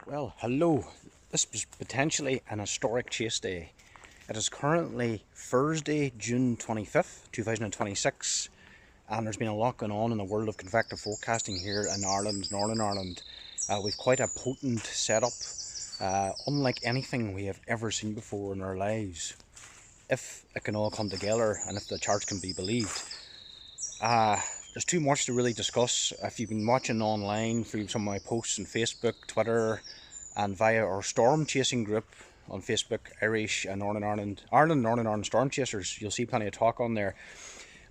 Well, hello. This was potentially an historic chase day. It is currently Thursday, June 25th, 2026, and there's been a lot going on in the world of convective forecasting here in Ireland, Northern Ireland. We've quite a potent setup, unlike anything we have ever seen before in our lives, if it can all come together and if the charts can be believed. There's too much to really discuss. If you've been watching online through some of my posts on Facebook, Twitter, and via our storm chasing group on Facebook, Irish and Northern Ireland Storm Chasers, you'll see plenty of talk on there.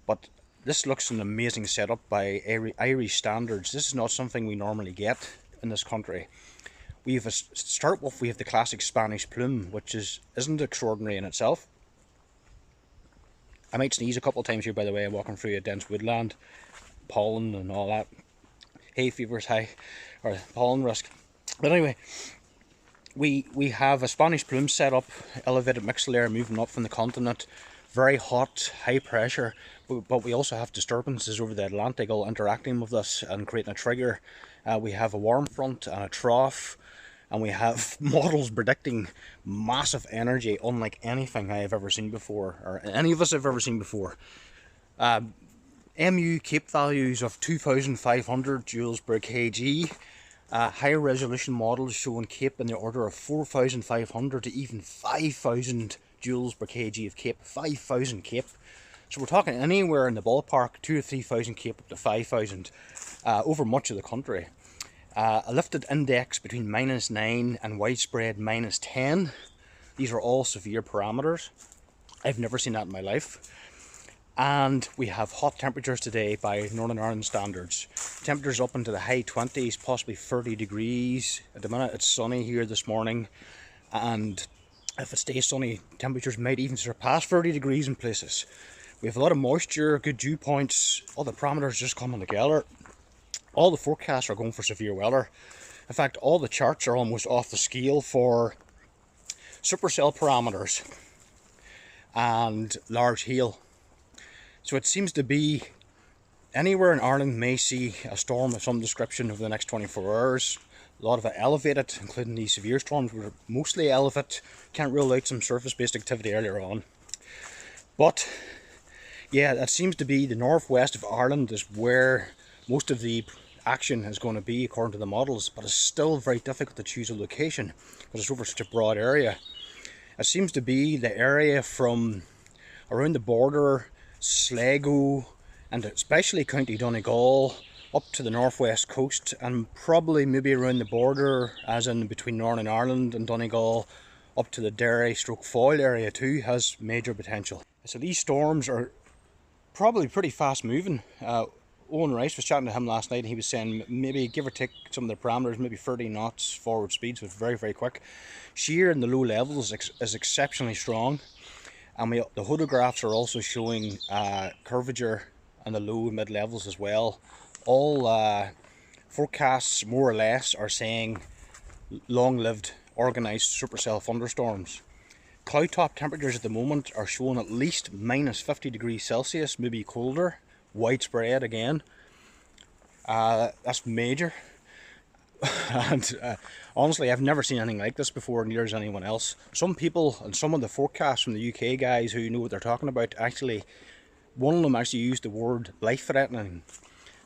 But this looks an amazing setup by Irish standards. This is not something we normally get in this country. We have start off. We have the classic Spanish plume, which isn't extraordinary in itself. I might sneeze a couple of times here, by the way. I'm walking through a dense woodland, pollen and all that. Hay fever's high, or pollen risk. But anyway, we have a Spanish plume set up, elevated mixed layer moving up from the continent, very hot, high pressure, but we also have disturbances over the Atlantic all interacting with us and creating a trigger. We have a warm front and a trough, and we have models predicting massive energy unlike anything I have ever seen before, or any of us have ever seen before. MU Cape values of 2,500 joules per kg. Higher resolution models showing Cape in the order of 4,500 to even 5,000 joules per kg of Cape. 5,000 Cape. So we're talking anywhere in the ballpark, 2,000 to 3,000 Cape up to 5,000 over much of the country. A lifted index between -9 and widespread -10. These are all severe parameters. I've never seen that in my life. And we have hot temperatures today by Northern Ireland standards. Temperatures up into the high 20s, possibly 30 degrees. At the minute it's sunny here this morning, and if it stays sunny, temperatures might even surpass 30 degrees in places. We have a lot of moisture, good dew points, all the parameters just coming together. All the forecasts are going for severe weather. In fact, all the charts are almost off the scale for supercell parameters and large hail. So it seems to be anywhere in Ireland may see a storm of some description over the next 24 hours. A lot of it elevated, including these severe storms, were mostly elevated. Can't rule out some surface-based activity earlier on. But yeah, that seems to be the northwest of Ireland is where most of the action is going to be according to the models, but it's still very difficult to choose a location because it's over such a broad area. It seems to be the area from around the border, Sligo, and especially County Donegal, up to the northwest coast, and probably maybe around the border, as in between Northern Ireland and Donegal, up to the Derry/Foyle area too, has major potential. So these storms are probably pretty fast moving. Owen Rice was chatting to him last night, and he was saying maybe give or take some of the parameters, maybe 30 knots forward speed, so it's very, very quick. Shear in the low levels is exceptionally strong. And the photographs are also showing curvature on the low and mid levels as well. All forecasts, more or less, are saying long-lived organised supercell thunderstorms. Cloud top temperatures at the moment are showing at least -50 degrees Celsius, maybe colder, widespread again. That's major. And honestly, I've never seen anything like this before, near as anyone else. Some people and some of the forecasts from the UK guys who know what they're talking about, actually, one of them actually used the word life-threatening.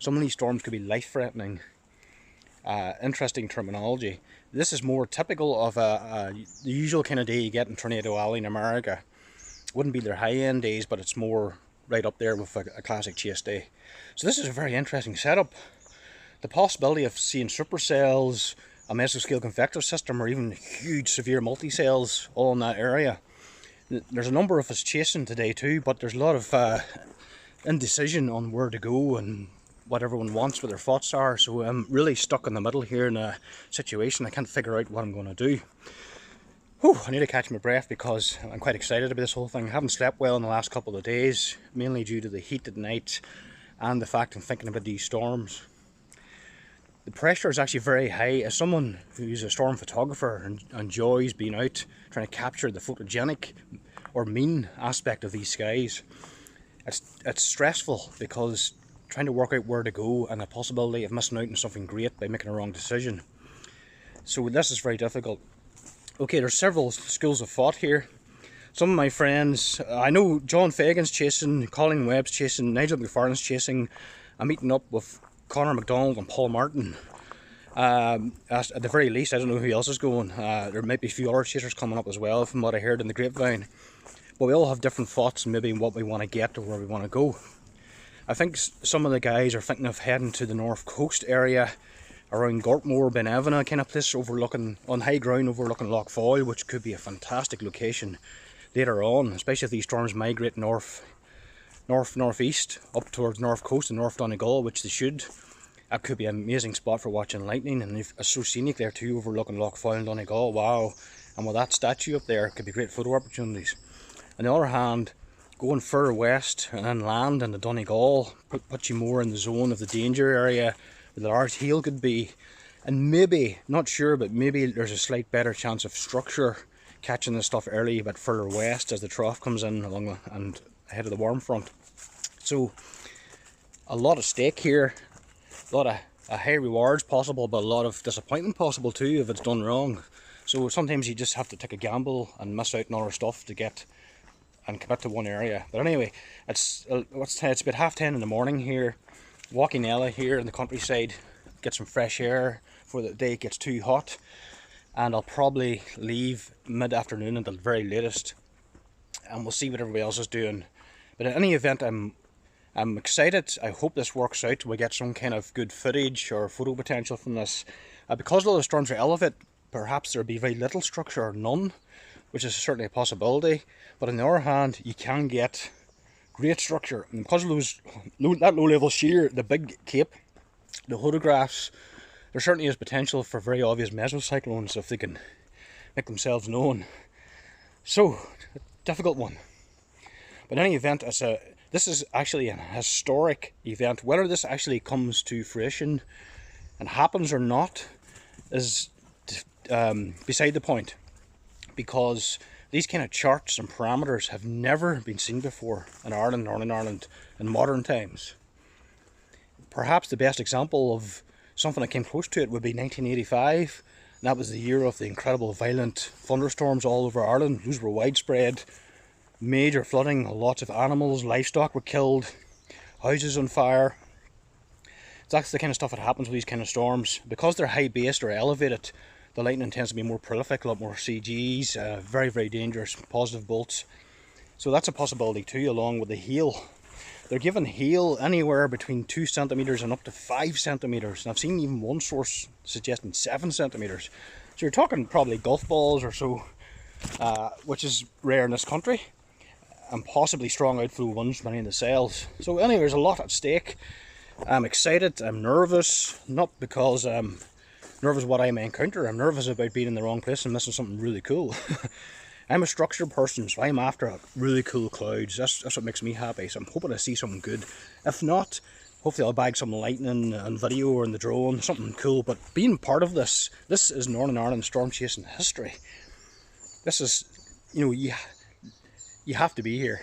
Some of these storms could be life-threatening. Interesting terminology. This is more typical of the usual kind of day you get in Tornado Alley in America. Wouldn't be their high-end days, but it's more right up there with a classic chase day. So this is a very interesting setup. The possibility of seeing supercells, a mesoscale convective system, or even huge severe multicells all in that area. There's a number of us chasing today too, but there's a lot of indecision on where to go and what everyone wants, what their thoughts are. So I'm really stuck in the middle here in a situation. I can't figure out what I'm going to do. Whew, I need to catch my breath because I'm quite excited about this whole thing. I haven't slept well in the last couple of days, mainly due to the heat at night and the fact I'm thinking about these storms. The pressure is actually very high. As someone who's a storm photographer and enjoys being out trying to capture the photogenic or mean aspect of these skies, it's stressful because trying to work out where to go and the possibility of missing out on something great by making a wrong decision. So this is very difficult. Okay, there's several schools of thought here. Some of my friends, I know John Fagan's chasing, Colin Webb's chasing, Nigel McFarlane's chasing. I'm meeting up with Conor McDonald and Paul Martin. At the very least, I don't know who else is going. There might be a few other chasers coming up as well, from what I heard in the grapevine. But we all have different thoughts, maybe what we want to get or where we want to go. I think some of the guys are thinking of heading to the north coast area, around Gortmore, Benevena kind of place, overlooking, on high ground overlooking Loch Foyle, which could be a fantastic location later on, especially if these storms migrate northeast up towards north coast and North Donegal, which they should. That could be an amazing spot for watching lightning, and it's so scenic there too, overlooking Loch Foyle and Donegal. Wow! And with that statue up there, it could be great photo opportunities. On the other hand, going further west and inland in the Donegal puts you more in the zone of the danger area where the large hail could be, and maybe, not sure, but maybe there's a slight better chance of structure catching this stuff early a bit further west as the trough comes in along and ahead of the warm front. So a lot at stake here, a lot of high rewards possible, but a lot of disappointment possible too if it's done wrong. So sometimes you just have to take a gamble and miss out on other stuff to get and commit to one area. But anyway, it's about 10:30 in the morning here, walking Ella here in the countryside, get some fresh air before the day gets too hot, and I'll probably leave mid-afternoon at the very latest, and we'll see what everybody else is doing. But in any event, I'm excited. I hope this works out. We get some kind of good footage or photo potential from this. Because a lot of storms are elevated, perhaps there'll be very little structure or none, which is certainly a possibility. But on the other hand, you can get great structure. And because of that low-level shear, the big cape, the photographs, there certainly is potential for very obvious mesocyclones if they can make themselves known. So, a difficult one. But in any event, this is actually an historic event. Whether this actually comes to fruition and happens or not is beside the point, because these kind of charts and parameters have never been seen before in Ireland, Northern Ireland, in modern times. Perhaps the best example of something that came close to it would be 1985. And that was the year of the incredible violent thunderstorms all over Ireland. Those were widespread, major flooding, lots of animals, livestock were killed, houses on fire. That's the kind of stuff that happens with these kind of storms. Because they're high based or elevated, the lightning tends to be more prolific, a lot more CGs, very, very dangerous, positive bolts. So that's a possibility too, along with the hail. They're given hail anywhere between 2 centimetres and up to 5 centimetres. And I've seen even one source suggesting 7 centimetres. So you're talking probably golf balls or so, which is rare in this country. And possibly strong outflow winds running the sails. So anyway, there's a lot at stake. I'm excited, I'm nervous, not because I'm nervous what I may encounter. I'm nervous about being in the wrong place and missing something really cool. I'm a structured person, so I'm after really cool clouds. That's what makes me happy. So I'm hoping to see something good. If not, hopefully I'll bag some lightning and video or in the drone, something cool. But being part of this is Northern Ireland storm chasing history. This is, you know, you have to be here.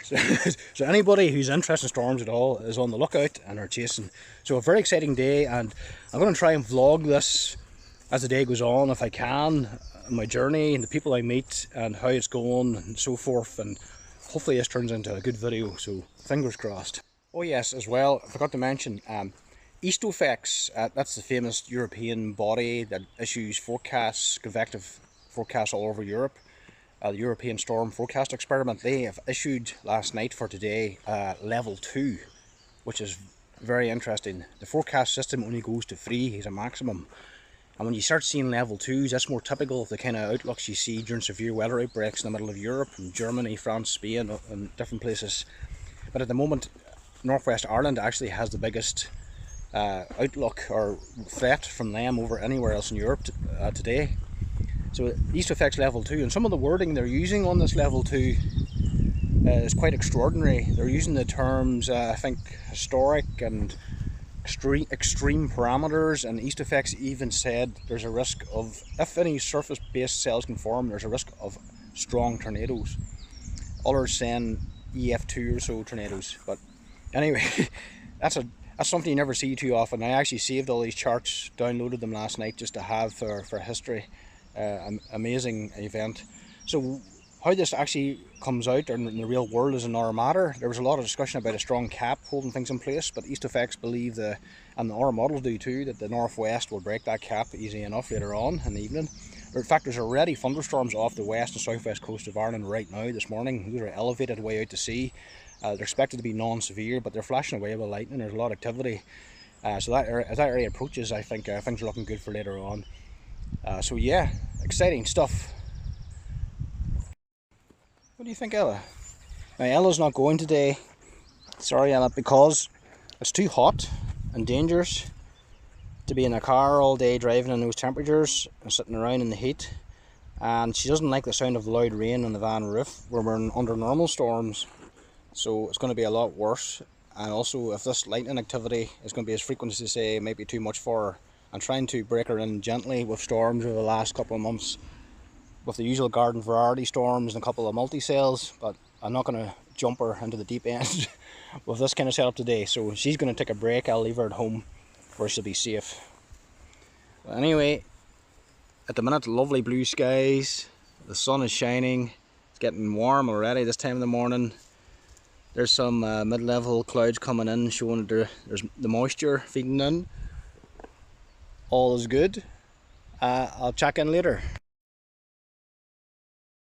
So anybody who's interested in storms at all is on the lookout and are chasing. So a very exciting day, and I'm going to try and vlog this as the day goes on if I can, my journey and the people I meet and how it's going and so forth, and hopefully this turns into a good video, so fingers crossed. Oh yes, as well, I forgot to mention, ESTOFEX, that's the famous European body that issues forecasts, convective forecasts all over Europe. The European Storm Forecast Experiment, they have issued last night for today level 2, which is very interesting. The forecast system only goes to 3 as a maximum. And when you start seeing level 2s, that's more typical of the kind of outlooks you see during severe weather outbreaks in the middle of Europe, in Germany, France, Spain, and different places. But at the moment, Northwest Ireland actually has the biggest outlook or threat from them over anywhere else in Europe today. So ESTOFEX level 2, and some of the wording they're using on this level 2 is quite extraordinary. They're using the terms, I think, historic and extreme parameters, and ESTOFEX even said there's a risk of, if any surface-based cells can form, there's a risk of strong tornadoes. Others saying EF2 or so tornadoes. But anyway, that's that's something you never see too often. I actually saved all these charts, downloaded them last night just to have for history. Amazing event. So how this actually comes out in the real world is another matter. There was a lot of discussion about a strong cap holding things in place, but ESTOFEX believe, and our models do too, that the northwest will break that cap easy enough later on in the evening. In fact, there's already thunderstorms off the west and southwest coast of Ireland right now this morning. These are elevated way out to sea. They're expected to be non-severe, but they're flashing away with lightning. There's a lot of activity. So as that area approaches, I think things are looking good for later on. So yeah, exciting stuff. What do you think, Ella? Now, Ella's not going today. Sorry, Ella, because it's too hot and dangerous to be in a car all day driving in those temperatures and sitting around in the heat. And she doesn't like the sound of the loud rain on the van roof when we're under normal storms. So it's going to be a lot worse. And also, if this lightning activity is going to be as frequent as they say, it might be too much for her. I'm trying to break her in gently with storms over the last couple of months, with the usual garden variety storms and a couple of multi-cells, but I'm not going to jump her into the deep end with this kind of setup today. So she's going to take a break. I'll leave her at home where she'll be safe. But anyway, at the minute, lovely blue skies, the sun is shining, it's getting warm already this time of the morning. There's some mid-level clouds coming in, showing that there's the moisture feeding in. All is good. I'll check in later.